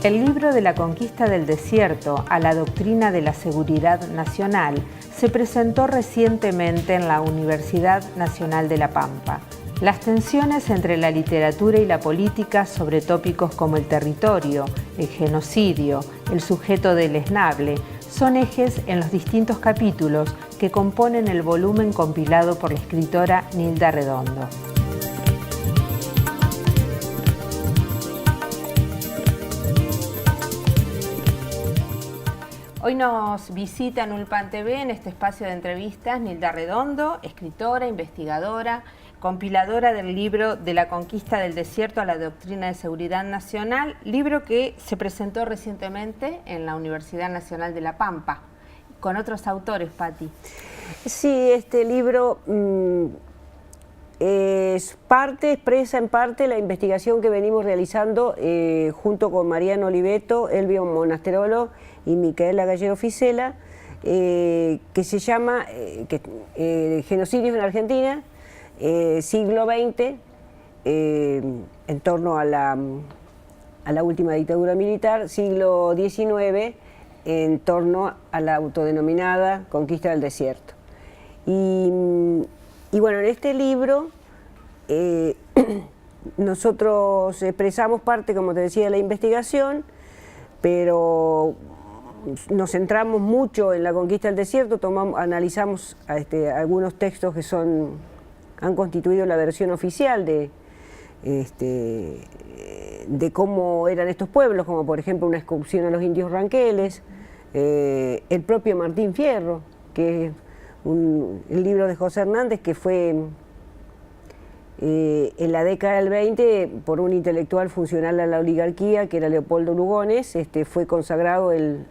El libro de la conquista del desierto a la doctrina de la seguridad nacional se presentó recientemente en la Universidad Nacional de La Pampa. Las tensiones entre la literatura y la política sobre tópicos como el territorio, el genocidio, el sujeto deleznable, son ejes en los distintos capítulos que componen el volumen compilado por la escritora Nilda Redondo. Hoy nos visita en Ulpan TV, en este espacio de entrevistas, Nilda Redondo, escritora, investigadora, compiladora del libro de la conquista del desierto a la doctrina de seguridad nacional, libro que se presentó recientemente en la Universidad Nacional de La Pampa, con otros autores, Patti. Sí, este libro expresa en parte la investigación que venimos realizando junto con Mariano Oliveto, Elvio Monasterolo y Micaela Gallego Ficela, que se llama Genocidios en Argentina, siglo XX, en torno a la última dictadura militar, siglo XIX, en torno a la autodenominada conquista del desierto. Y bueno, en este libro nosotros expresamos parte, como te decía, de la investigación, pero nos centramos mucho en la conquista del desierto, analizamos algunos textos que han constituido la versión oficial de cómo eran estos pueblos, como por ejemplo una excursión a los indios ranqueles, el propio Martín Fierro, que es el libro de José Hernández, que fue en la década del 20 por un intelectual funcional a la oligarquía, que era Leopoldo Lugones, fue consagrado el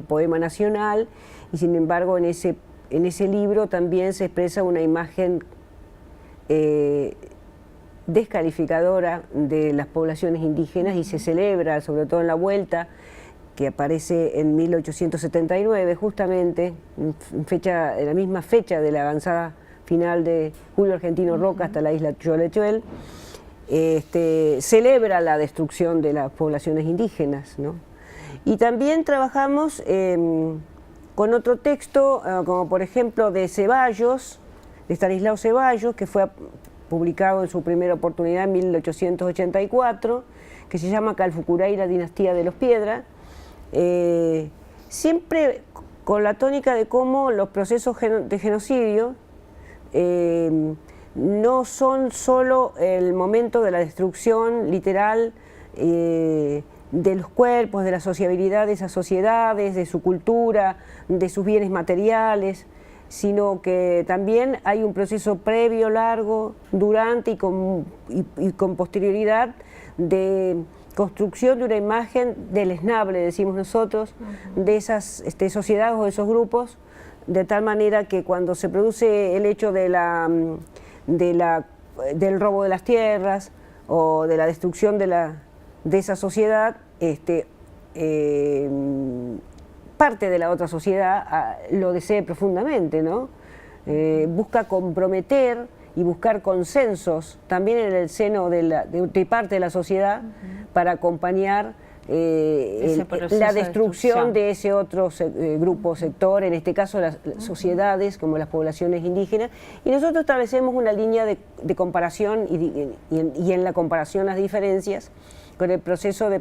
poema nacional, y sin embargo en ese libro también se expresa una imagen descalificadora de las poblaciones indígenas, y se celebra, sobre todo en la vuelta, que aparece en 1879, justamente, en la misma fecha de la avanzada final de Julio Argentino Roca hasta la isla Cholechuel, celebra la destrucción de las poblaciones indígenas, ¿no? Y también trabajamos con otro texto, como por ejemplo de Ceballos, de Estanislao Ceballos, que fue publicado en su primera oportunidad en 1884, que se llama Calfucurá y la dinastía de los Piedra, siempre con la tónica de cómo los procesos de genocidio no son solo el momento de la destrucción literal de los cuerpos, de la sociabilidad de esas sociedades, de su cultura, de sus bienes materiales, sino que también hay un proceso previo, largo, durante y con posterioridad de construcción de una imagen deleznable, decimos nosotros, de esas sociedades o de esos grupos, de tal manera que cuando se produce el hecho del robo de las tierras o de la destrucción de esa sociedad, parte de la otra sociedad lo desee profundamente, ¿no? Busca comprometer y buscar consensos también en el seno de parte de la sociedad para acompañar la destrucción de ese otro grupo, sector, en este caso las sociedades como las poblaciones indígenas, y nosotros establecemos una línea de comparación y en la comparación las diferencias con el proceso de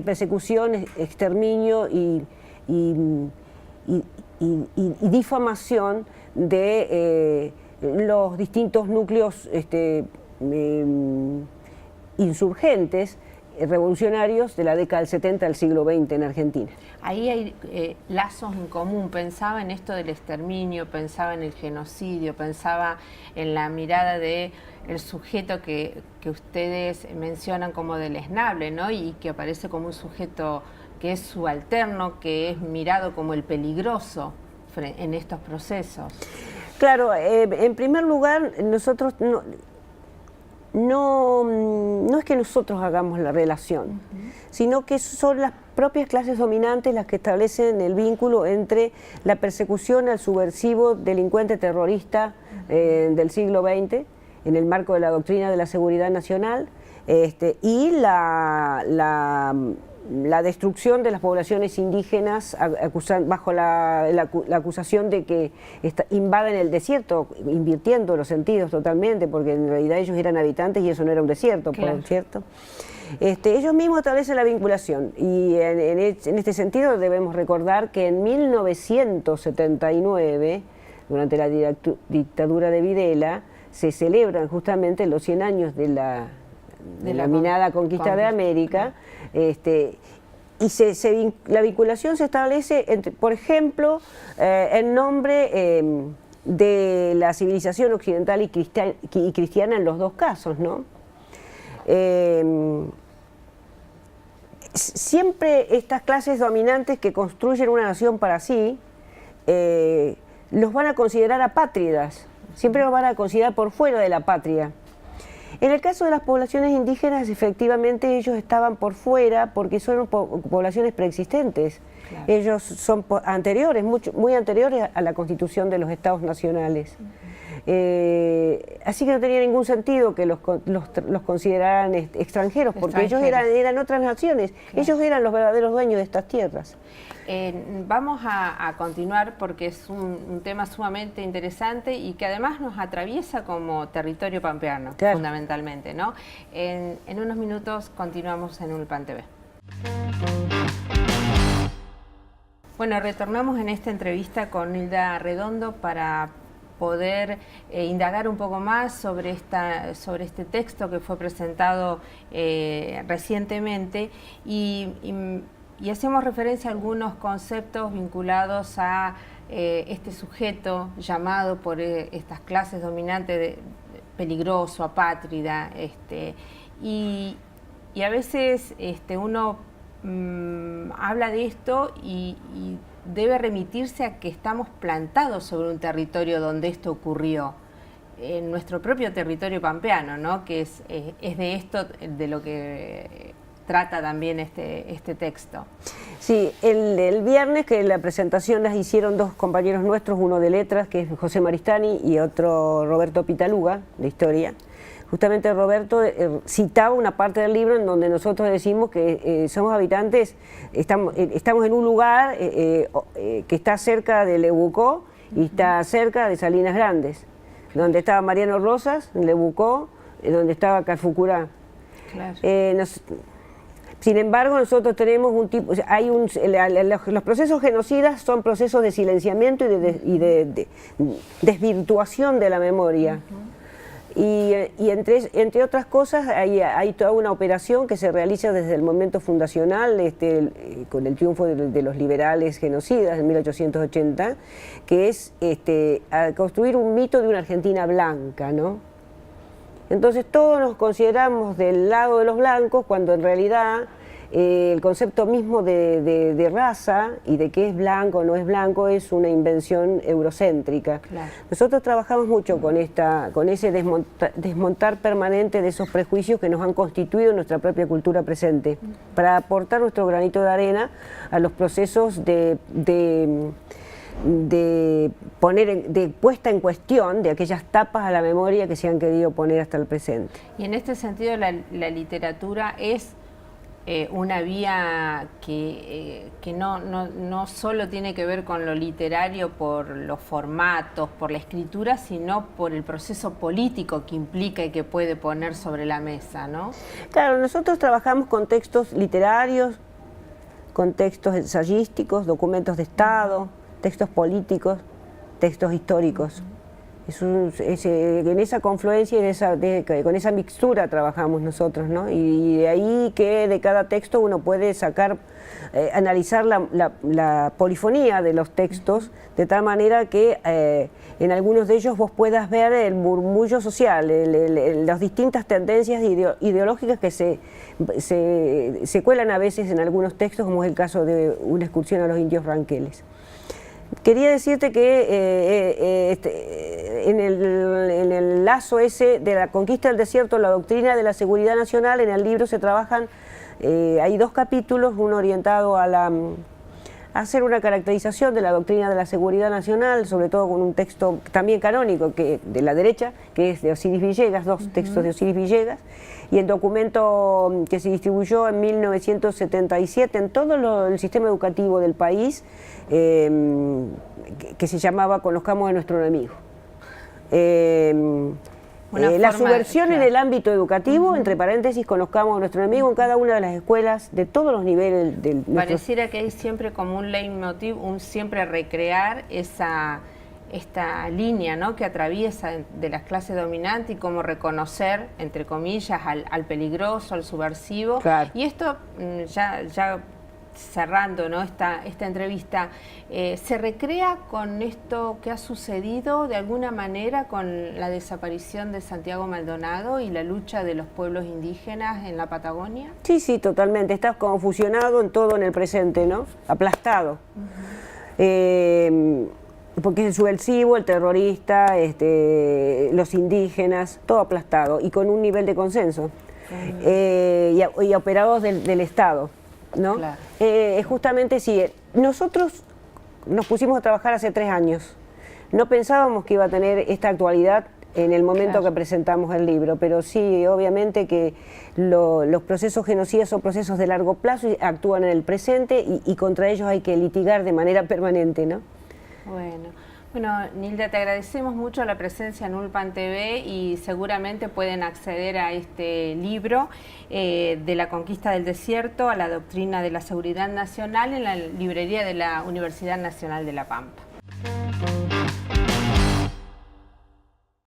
persecución, exterminio y difamación de los distintos núcleos insurgentes, revolucionarios de la década del 70 del siglo XX en Argentina. Ahí hay lazos en común. Pensaba en esto del exterminio, pensaba en el genocidio, pensaba en la mirada del sujeto que ustedes mencionan como deleznable, ¿no? Y que aparece como un sujeto que es subalterno, que es mirado como el peligroso en estos procesos. Claro, en primer lugar, nosotros no es que nosotros hagamos la relación, sino que son las propias clases dominantes las que establecen el vínculo entre la persecución al subversivo delincuente terrorista del siglo XX, en el marco de la doctrina de la seguridad nacional, Y la destrucción de las poblaciones indígenas bajo la acusación de que invaden el desierto, invirtiendo los sentidos totalmente, porque en realidad ellos eran habitantes y eso no era un desierto, claro. ¿cierto? Ellos mismos establecen la vinculación y en este sentido debemos recordar que en 1979, durante la dictadura de Videla, se celebran justamente los 100 años de la denominada conquista de América, y la vinculación se establece, por ejemplo, en nombre de la civilización occidental y cristiana en los dos casos, ¿no? Siempre estas clases dominantes que construyen una nación para sí, los van a considerar apátridas, siempre los van a considerar por fuera de la patria. En el caso de las poblaciones indígenas, efectivamente ellos estaban por fuera porque son poblaciones preexistentes. Claro. Ellos son anteriores, muy anteriores a la constitución de los estados nacionales. Así que no tenía ningún sentido que los consideraran extranjeros, porque ellos eran otras naciones, claro. Ellos eran los verdaderos dueños de estas tierras. Vamos a continuar porque es un tema sumamente interesante y que además nos atraviesa como territorio pampeano, claro. Fundamentalmente, ¿no? En unos minutos continuamos en Ulpan TV. Bueno, retornamos en esta entrevista con Nilda Redondo para poder indagar un poco más sobre este texto que fue presentado recientemente y hacemos referencia a algunos conceptos vinculados a este sujeto llamado por estas clases dominantes de peligroso, apátrida, y a veces uno habla de esto y debe remitirse a que estamos plantados sobre un territorio donde esto ocurrió, en nuestro propio territorio pampeano, ¿no? Que es de esto de lo que trata también este texto. Sí, el viernes que la presentación las hicieron dos compañeros nuestros, uno de letras, que es José Maristani, y otro Roberto Pitaluga, de historia. Justamente Roberto citaba una parte del libro en donde nosotros decimos que somos habitantes, estamos en un lugar que está cerca de Lebucó y está cerca de Salinas Grandes, donde estaba Mariano Rosas, en Lebucó, donde estaba Calfucurá. Claro. Sin embargo, nosotros tenemos un tipo, los procesos genocidas son procesos de silenciamiento y de desvirtuación de la memoria. Y entre otras cosas hay toda una operación que se realiza desde el momento fundacional, con el triunfo de los liberales genocidas en 1880, que es a construir un mito de una Argentina blanca, ¿no? Entonces todos nos consideramos del lado de los blancos cuando en realidad el concepto mismo de raza y de qué es blanco o no es blanco es una invención eurocéntrica. Claro. Nosotros trabajamos mucho con ese desmontar permanente de esos prejuicios que nos han constituido en nuestra propia cultura presente, para aportar nuestro granito de arena a los procesos de puesta en cuestión de aquellas tapas a la memoria que se han querido poner hasta el presente. Y en este sentido la literatura es una vía que no solo tiene que ver con lo literario por los formatos, por la escritura, sino por el proceso político que implica y que puede poner sobre la mesa, ¿no? Claro, nosotros trabajamos con textos literarios, con textos ensayísticos, documentos de Estado, textos políticos, textos históricos. En esa confluencia y con esa mixtura trabajamos nosotros, ¿no? Y de ahí que de cada texto uno puede sacar, analizar la polifonía de los textos, de tal manera que en algunos de ellos vos puedas ver el murmullo social, las distintas tendencias ideológicas que se cuelan a veces en algunos textos, como es el caso de una excursión a los indios ranqueles. Quería decirte que en el lazo ese de la conquista del desierto, la doctrina de la seguridad nacional, en el libro se trabajan, hay dos capítulos, uno orientado a hacer una caracterización de la doctrina de la seguridad nacional, sobre todo con un texto también canónico que de la derecha, que es de Osiris Villegas, dos textos de Osiris Villegas, y el documento que se distribuyó en 1977 en todo el sistema educativo del país, que se llamaba Conozcamos a nuestro enemigo. La subversión en el ámbito educativo, entre paréntesis, conozcamos a nuestro enemigo en cada una de las escuelas de todos los niveles. Pareciera que hay siempre como un leitmotiv, un siempre recrear esta línea, ¿no?, que atraviesa de las clases dominantes y cómo reconocer, entre comillas, al peligroso, al subversivo. Claro. Y esto, ya cerrando, ¿no?, esta entrevista, ¿se recrea con esto que ha sucedido de alguna manera con la desaparición de Santiago Maldonado y la lucha de los pueblos indígenas en la Patagonia? Sí, sí, totalmente. Está como fusionado en todo en el presente, ¿no? Aplastado. Porque es el subversivo, el terrorista, los indígenas, todo aplastado y con un nivel de consenso. Y operados del Estado, ¿no? Claro. Justamente sí, nosotros nos pusimos a trabajar hace 3 años. No pensábamos que iba a tener esta actualidad en el momento que presentamos el libro, pero sí, obviamente que los procesos genocidas son procesos de largo plazo y actúan en el presente y contra ellos hay que litigar de manera permanente, ¿no? Bueno, Nilda, te agradecemos mucho la presencia en Ulpan TV y seguramente pueden acceder a este libro de la conquista del desierto a la doctrina de la seguridad nacional en la librería de la Universidad Nacional de La Pampa.